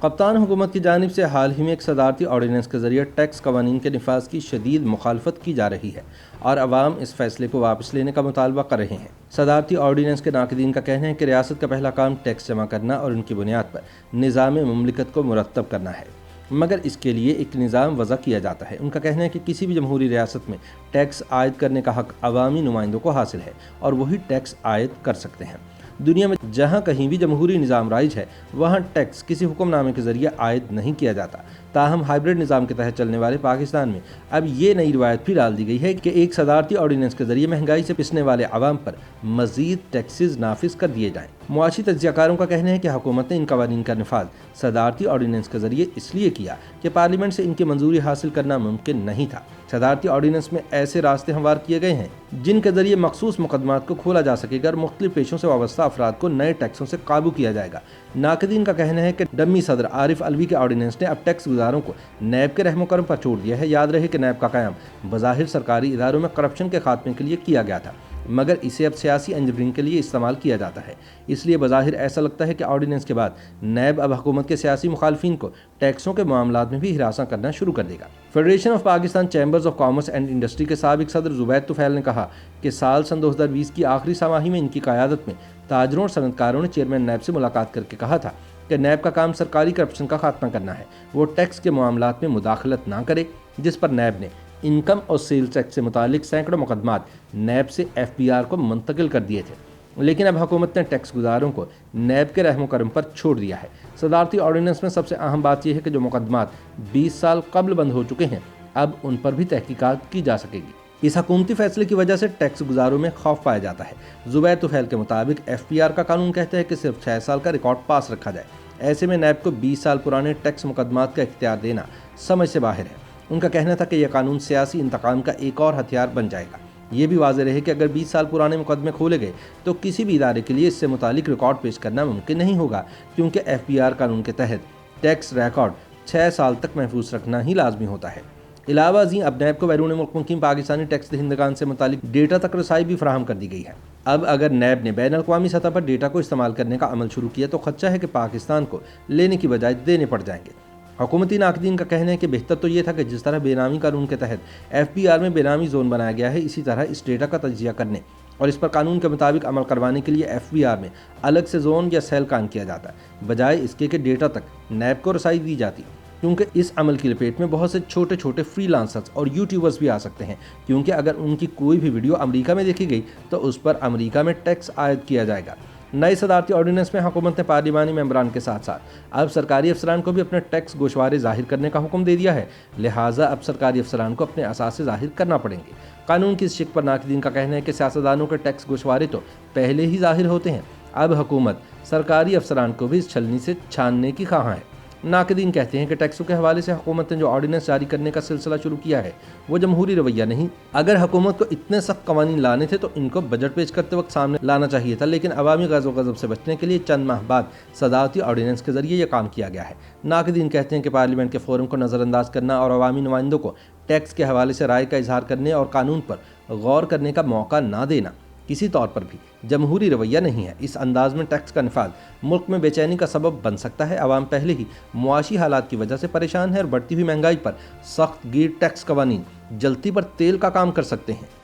کپتان حکومت کی جانب سے حال ہی میں ایک صدارتی آرڈیننس کے ذریعے ٹیکس قوانین کے نفاذ کی شدید مخالفت کی جا رہی ہے اور عوام اس فیصلے کو واپس لینے کا مطالبہ کر رہے ہیں۔ صدارتی آرڈیننس کے ناقدین کا کہنا ہے کہ ریاست کا پہلا کام ٹیکس جمع کرنا اور ان کی بنیاد پر نظام مملکت کو مرتب کرنا ہے، مگر اس کے لیے ایک نظام وضع کیا جاتا ہے۔ ان کا کہنا ہے کہ کسی بھی جمہوری ریاست میں ٹیکس عائد کرنے کا حق عوامی نمائندوں کو حاصل ہے اور وہی ٹیکس عائد کر سکتے ہیں۔ دنیا میں جہاں کہیں بھی جمہوری نظام رائج ہے وہاں ٹیکس کسی حکم نامے کے ذریعے عائد نہیں کیا جاتا۔ تاہم ہائبرڈ نظام کے تحت چلنے والے پاکستان میں اب یہ نئی روایت بھی ڈال دی گئی ہے کہ ایک صدارتی آرڈیننس کے ذریعے مہنگائی سے پسنے والے عوام پر مزید ٹیکسز نافذ کر دیے جائیں۔ معاشی تجزیہ کاروں کا کہنا ہے کہ حکومت نے ان قوانین کا نفاذ صدارتی آرڈیننس کے ذریعے اس لیے کیا کہ پارلیمنٹ سے ان کی منظوری حاصل کرنا ممکن نہیں تھا۔ صدارتی آرڈیننس میں ایسے راستے ہموار کیے گئے ہیں جن کے ذریعے مخصوص مقدمات کو کھولا جا سکے گا اور مختلف پیشوں سے وابستہ افراد کو نئے ٹیکسوں سے قابو کیا جائے گا۔ ناقدین کا کہنا ہے کہ ڈمی صدر عارف علوی کے آرڈیننس نے اب ٹیکس گزاروں کو نیب کے رحم و کرم پر چھوڑ دیا ہے۔ یاد رہے کہ نیب کا قیام بظاہر سرکاری اداروں میں کرپشن کے خاتمے کے لیے کیا گیا تھا، مگر اسے اب سیاسی انجینئرنگ کے لیے استعمال کیا جاتا ہے۔ اس لیے بظاہر ایسا لگتا ہے کہ آرڈیننس کے بعد نیب اب حکومت کے سیاسی مخالفین کو ٹیکسوں کے معاملات میں بھی ہراساں کرنا شروع کر دے گا۔ Federation of Pakistan chambers of commerce and industry کے سابق صدر زبید طفیل نے کہا کہ سال 2020 کی آخری سہ ماہی میں ان کی قیادت میں تاجروں اور صنعت کاروں نے چیئرمین نیب سے ملاقات کر کے کہا تھا کہ نیب کا کام سرکاری کرپشن کا خاتمہ کرنا ہے، وہ ٹیکس کے معاملات میں مداخلت نہ کرے، جس پر نیب نے انکم اور سیلز ٹیکس سے متعلق سینکڑوں مقدمات نیب سے FBR کو منتقل کر دیے تھے۔ لیکن اب حکومت نے ٹیکس گزاروں کو نیب کے رحم و کرم پر چھوڑ دیا ہے۔ صدارتی آرڈیننس میں سب سے اہم بات یہ ہے کہ جو مقدمات 20 سال قبل بند ہو چکے ہیں اب ان پر بھی تحقیقات کی جا سکے گی۔ اس حکومتی فیصلے کی وجہ سے ٹیکس گزاروں میں خوف پایا جاتا ہے۔ زبید طفیل کے مطابق FBR کا قانون کہتا ہے کہ صرف 6 سال کا ریکارڈ پاس رکھا جائے۔ ایسے میں نیب کو 20 سال پرانے ٹیکس مقدمات کا اختیار دینا سمجھ سے باہر ہے۔ ان کا کہنا تھا کہ یہ قانون سیاسی انتقام کا ایک اور ہتھیار بن جائے گا۔ یہ بھی واضح رہے کہ اگر 20 سال پرانے مقدمے کھولے گئے تو کسی بھی ادارے کے لیے اس سے متعلق ریکارڈ پیش کرنا ممکن نہیں ہوگا، کیونکہ FBR قانون کے تحت ٹیکس ریکارڈ 6 سال تک محفوظ رکھنا ہی لازمی ہوتا ہے۔ علاوہ ازیں اب نیب کو بیرون ملک مقیم پاکستانی ٹیکس دہندگان سے متعلق ڈیٹا تک رسائی بھی فراہم کر دی گئی ہے۔ اب اگر نیب نے بین الاقوامی سطح پر ڈیٹا کو استعمال کرنے کا عمل شروع کیا تو خدشہ ہے کہ پاکستان کو لینے کی بجائے دینے پڑ جائیں گے۔ حکومتی ناقدین کا کہنا ہے کہ بہتر تو یہ تھا کہ جس طرح بے نامی قانون کے تحت FBR میں بے نامی زون بنایا گیا ہے، اسی طرح اس ڈیٹا کا تجزیہ کرنے اور اس پر قانون کے مطابق عمل کروانے کے لیے FBR میں الگ سے زون یا سیل قائم کیا جاتا ہے، بجائے اس کے کہ ڈیٹا تک نیب کو رسائی دی جاتی، کیونکہ اس عمل کی لپیٹ میں بہت سے چھوٹے چھوٹے فری لانسرز اور یوٹیوبرز بھی آ سکتے ہیں، کیونکہ اگر ان کی کوئی بھی ویڈیو امریکہ میں دیکھی گئی تو اس پر امریکہ میں ٹیکس عائد کیا جائے گا۔ نئے صدارتی آرڈیننس میں حکومت نے پارلیمانی ممبران کے ساتھ ساتھ اب سرکاری افسران کو بھی اپنے ٹیکس گوشوارے ظاہر کرنے کا حکم دے دیا ہے، لہٰذا اب سرکاری افسران کو اپنے اثاثے ظاہر کرنا پڑیں گے۔ قانون کی اس شق پر ناقدین کا کہنا ہے کہ سیاستدانوں کے ٹیکس گوشوارے تو پہلے ہی ظاہر ہوتے ہیں، اب حکومت سرکاری افسران کو بھی اس چھلنی سے چھاننے کی خواہاں ہے۔ ناقدین کہتے ہیں کہ ٹیکسوں کے حوالے سے حکومت نے جو آرڈیننس جاری کرنے کا سلسلہ شروع کیا ہے وہ جمہوری رویہ نہیں۔ اگر حکومت کو اتنے سخت قوانین لانے تھے تو ان کو بجٹ پیش کرتے وقت سامنے لانا چاہیے تھا، لیکن عوامی غضب و غضب سے بچنے کے لیے چند ماہ بعد صدارتی آرڈیننس کے ذریعے یہ کام کیا گیا ہے۔ ناقدین کہتے ہیں کہ پارلیمنٹ کے فورم کو نظر انداز کرنا اور عوامی نمائندوں کو ٹیکس کے حوالے سے رائے کا اظہار کرنے اور قانون پر غور کرنے کا موقع نہ دینا کسی طور پر بھی جمہوری رویہ نہیں ہے۔ اس انداز میں ٹیکس کا نفاذ ملک میں بے چینی کا سبب بن سکتا ہے۔ عوام پہلے ہی معاشی حالات کی وجہ سے پریشان ہے اور بڑھتی ہوئی مہنگائی پر سخت گیر ٹیکس قوانین جلتی پر تیل کا کام کر سکتے ہیں۔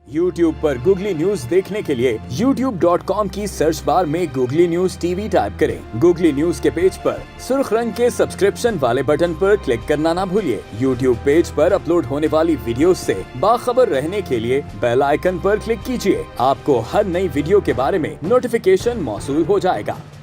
YouTube پر گوگلی نیوز دیکھنے کے لیے youtube.com کی سرچ بار میں گوگلی نیوز TV ٹائپ کریں۔ گوگلی نیوز کے پیج پر سرخ رنگ کے سبسکرپشن والے بٹن پر کلک کرنا نہ بھولیے۔ YouTube پیج پر اپلوڈ ہونے والی ویڈیوز سے باخبر رہنے کے لیے بیل آئیکن پر کلک کیجیے۔ آپ کو ہر نئی ویڈیو کے بارے میں نوٹیفیکیشن موصول ہو جائے گا۔